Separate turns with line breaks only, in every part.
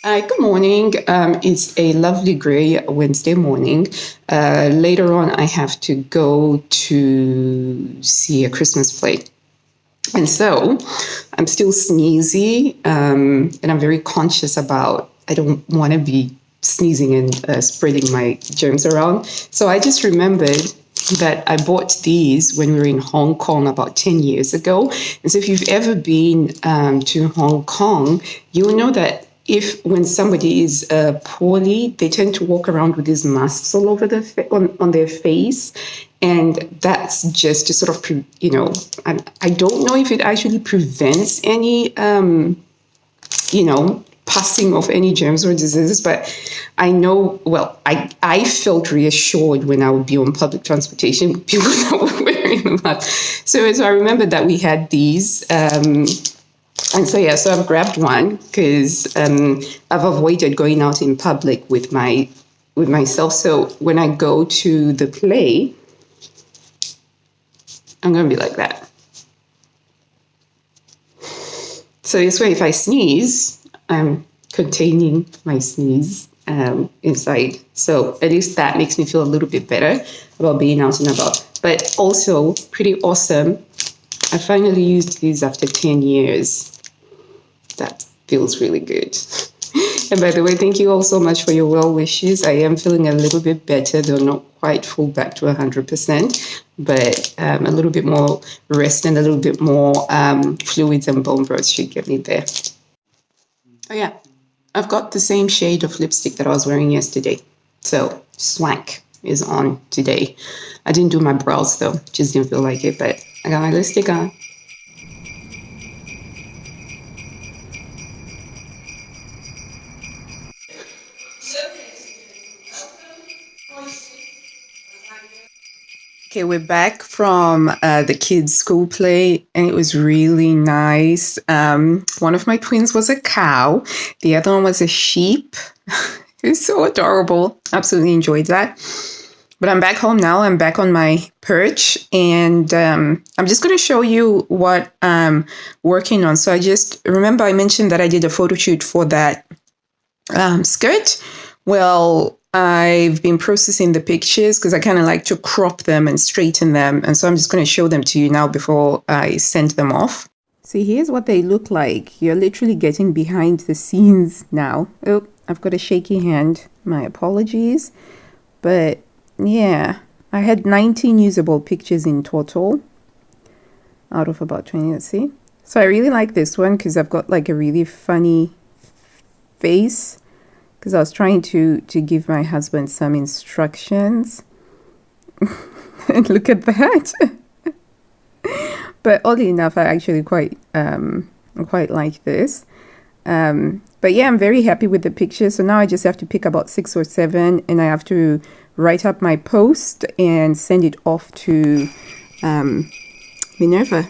Good morning. It's a lovely gray Wednesday morning. Later on, I have to go to see a Christmas play. And so I'm still sneezy, and I'm very conscious about I don't want to be sneezing and spreading my germs around. So I just remembered that I bought these when we were in Hong Kong about 10 years ago. And so if you've ever been to Hong Kong, you will know that if when somebody is poorly, they tend to walk around with these masks all over on their face. And that's just to sort of, I don't know if it actually prevents any, passing of any germs or diseases, but I know, well, I felt reassured when I would be on public transportation with people that were wearing masks. So I remember that we had these. And so, so I've grabbed one because I've avoided going out in public with myself. So when I go to the play, I'm going to be like that. So this way, if I sneeze, I'm containing my sneeze inside. So at least that makes me feel a little bit better about being out and about. But also pretty awesome. I finally used these after 10 years. That feels really good. And by the way, thank you all so much for your well wishes. I am feeling a little bit better, though not quite full back to 100%, but a little bit more rest and a little bit more fluids and bone broth should get me there. Oh yeah, I've got the same shade of lipstick that I was wearing yesterday. So swank is on today. I didn't do my brows though, just didn't feel like it, but I got my lipstick on. Okay, we're back from the kids' school play, and it was really nice. One of my twins was a cow. The other one was a sheep. It was so adorable. Absolutely enjoyed that. But I'm back home now. I'm back on my perch, and I'm just going to show you what I'm working on. So I just remember I mentioned that I did a photo shoot for that skirt. Well, I've been processing the pictures because I kind of like to crop them and straighten them. And so I'm just going to show them to you now before I send them off. See, here's what they look like. You're literally getting behind the scenes now. Oh, I've got a shaky hand. My apologies. But yeah, I had 19 usable pictures in total out of about 20. Let's see. So I really like this one because I've got like a really funny face. Because I was trying to give my husband some instructions. And look at that. But oddly enough, I actually quite like this. But yeah, I'm very happy with the picture. So now I just have to pick about 6 or 7, and I have to write up my post and send it off to Minerva.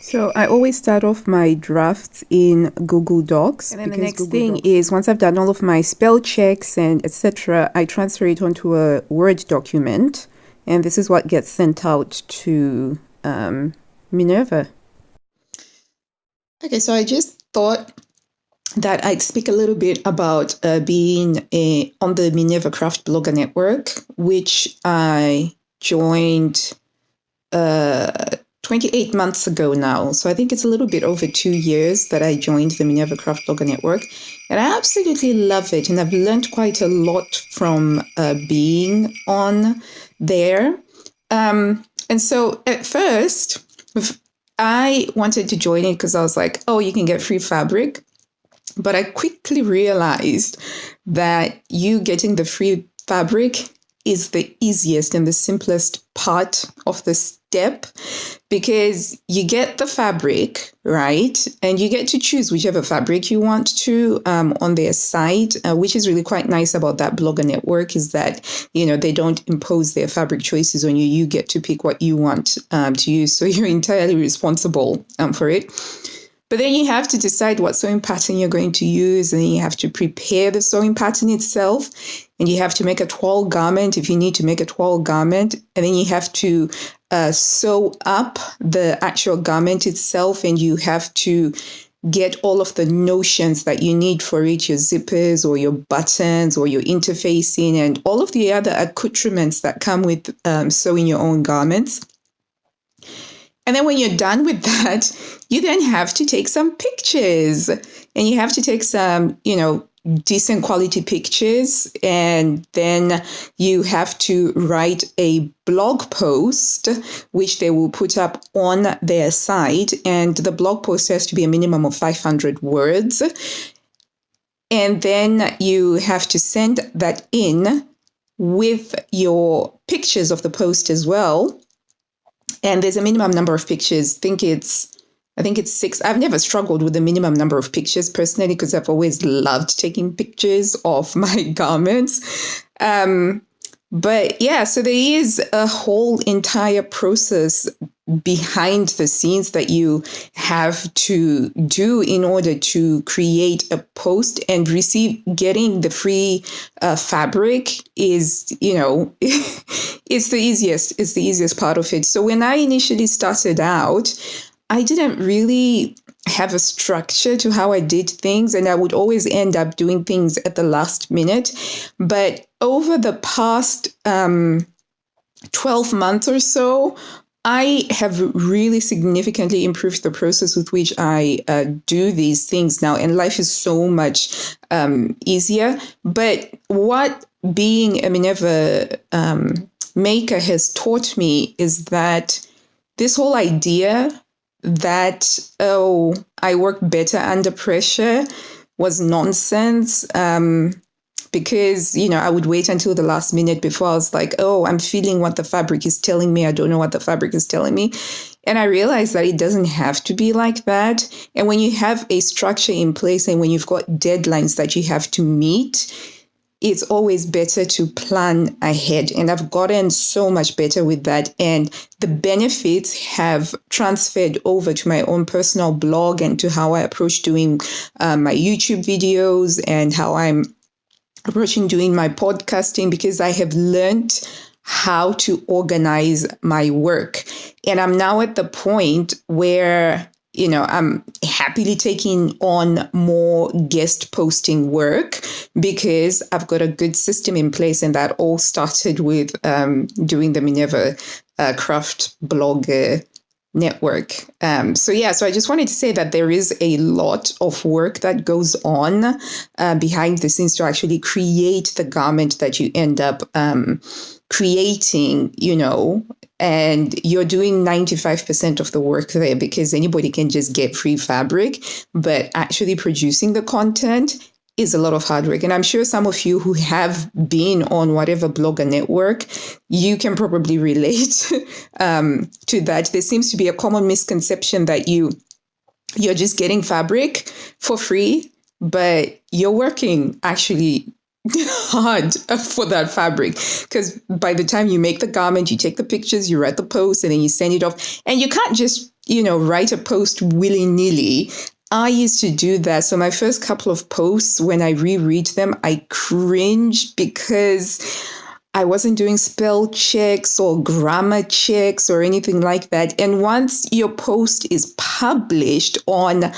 So I always start off my drafts in Google Docs. And then the next thing is once I've done all of my spell checks and etc., I transfer it onto a Word document. And this is what gets sent out to Minerva. Okay, so I just thought that I'd speak a little bit about being on the Minerva Craft Blogger Network, which I joined 28 months ago now. So I think it's a little bit over 2 years that I joined the Minerva Craft Blogger Network. And I absolutely love it. And I've learned quite a lot from being on there. And so at first, I wanted to join it because I was like, oh, you can get free fabric. But I quickly realized that you getting the free fabric is the easiest and the simplest part of the step, because you get the fabric, right? And you get to choose whichever fabric you want to on their site, which is really quite nice about that blogger network, is that, they don't impose their fabric choices on you. You get to pick what you want to use. So you're entirely responsible for it. But then you have to decide what sewing pattern you're going to use, and then you have to prepare the sewing pattern itself, and you have to make a twill garment if you need to make a twill garment, and then you have to sew up the actual garment itself, and you have to get all of the notions that you need for it, your zippers or your buttons or your interfacing and all of the other accoutrements that come with sewing your own garments. And then when you're done with that, you then have to take some pictures, and you have to take some, decent quality pictures. And then you have to write a blog post, which they will put up on their site. And the blog post has to be a minimum of 500 words. And then you have to send that in with your pictures of the post as well. And there's a minimum number of pictures. I think it's 6. I've never struggled with the minimum number of pictures personally, because I've always loved taking pictures of my garments. But yeah, so there is a whole entire process behind the scenes that you have to do in order to create a post, and getting the free fabric is, it's the easiest part of it. So when I initially started out, I didn't really have a structure to how I did things, and I would always end up doing things at the last minute. But over the past 12 months or so, I have really significantly improved the process with which I do these things now, and life is so much easier. But what being a Minerva maker has taught me is that this whole idea that, I work better under pressure was nonsense. Because, I would wait until the last minute before I was like, I'm feeling what the fabric is telling me. I don't know what the fabric is telling me. And I realized that it doesn't have to be like that. And when you have a structure in place and when you've got deadlines that you have to meet, it's always better to plan ahead. And I've gotten so much better with that. And the benefits have transferred over to my own personal blog and to how I approach doing my YouTube videos and how I'm approaching doing my podcasting, because I have learned how to organize my work. And I'm now at the point where, I'm happily taking on more guest posting work because I've got a good system in place. And that all started with doing the Minerva Craft blogger network. So I just wanted to say that there is a lot of work that goes on behind the scenes to actually create the garment that you end up creating, and you're doing 95% of the work there, because anybody can just get free fabric, but actually producing the content is a lot of hard work. And I'm sure some of you who have been on whatever blogger network, you can probably relate to that. There seems to be a common misconception that you're just getting fabric for free, but you're working actually hard for that fabric, because by the time you make the garment, you take the pictures, you write the post, and then you send it off. And you can't just, write a post willy-nilly. I used to do that. So my first couple of posts, when I reread them, I cringe because I wasn't doing spell checks or grammar checks or anything like that. And once your post is published on,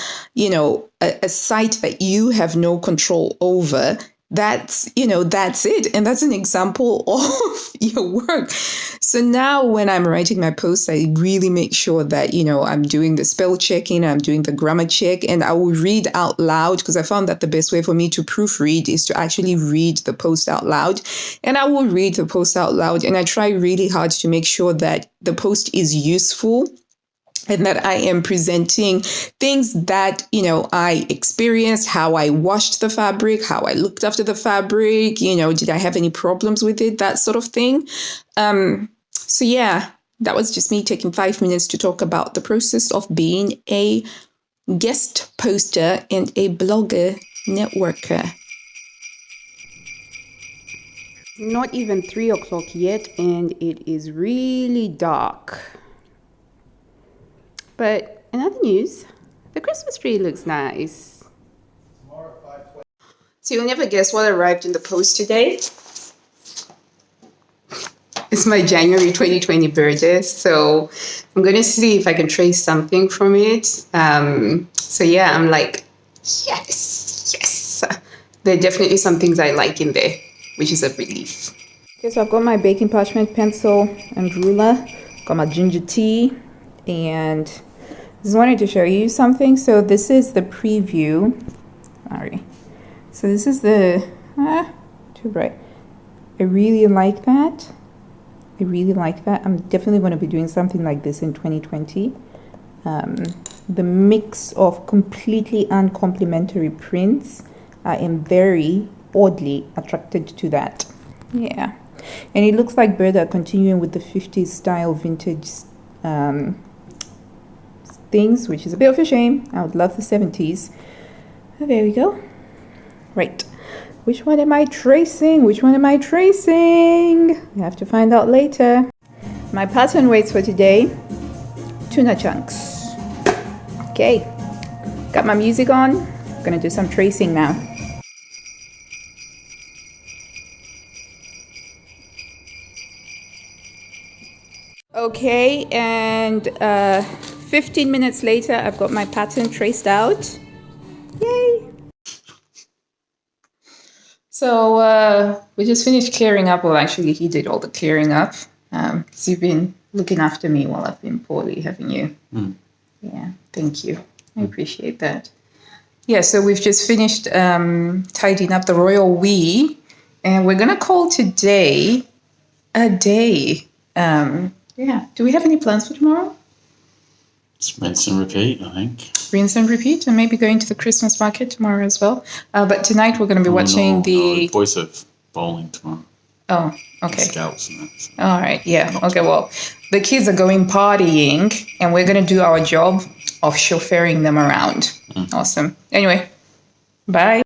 a site that you have no control over, that's it. And that's an example of your work. So now when I'm writing my posts, I really make sure that, I'm doing the spell checking, I'm doing the grammar check, and I will read out loud, because I found that the best way for me to proofread is to actually read the post out loud. And I will read the post out loud, and I try really hard to make sure that the post is useful, and that I am presenting things that, I experienced, how I washed the fabric, how I looked after the fabric, did I have any problems with it, that sort of thing. That was just me taking 5 minutes to talk about the process of being a guest poster and a blogger networker. Not even 3 o'clock yet, and it is really dark. But in other news, the Christmas tree looks nice. So you'll never guess what arrived in the post today. It's my January 2020 birthday, so I'm going to see if I can trace something from it. So yeah, I'm like, yes. There are definitely some things I like in there, which is a relief. Okay, so I've got my baking parchment pencil and ruler, got my ginger tea, and just wanted to show you something. So this is the preview. Sorry. So this is the, too bright. I really like that. I'm definitely going to be doing something like this in 2020. The mix of completely uncomplimentary prints, I am very oddly attracted to that. Yeah. And it looks like Burda are continuing with the 50s style vintage things, which is a bit of a shame. I would love the 70s. Oh, there we go. Right. Which one am I tracing? I have to find out later. My pattern weights for today, tuna chunks. Okay. Got my music on. I'm gonna do some tracing now. Okay, and 15 minutes later, I've got my pattern traced out. Yay! So we just finished clearing up. Well, actually, he did all the clearing up. So you've been looking after me while I've been poorly, haven't you? Mm. Yeah, thank you. I appreciate that. Yeah, so we've just finished tidying up the royal we, and we're going to call today a day. Yeah. Do we have any plans for tomorrow?
Just rinse and repeat, I think.
Rinse and repeat, and maybe going to the Christmas market tomorrow as well. But tonight we're going to be watching the
boys have bowling tomorrow.
Oh, okay.
Scouts and that. So.
All right, yeah. Okay, well, the kids are going partying, and we're going to do our job of chauffeuring them around. Awesome. Anyway, bye.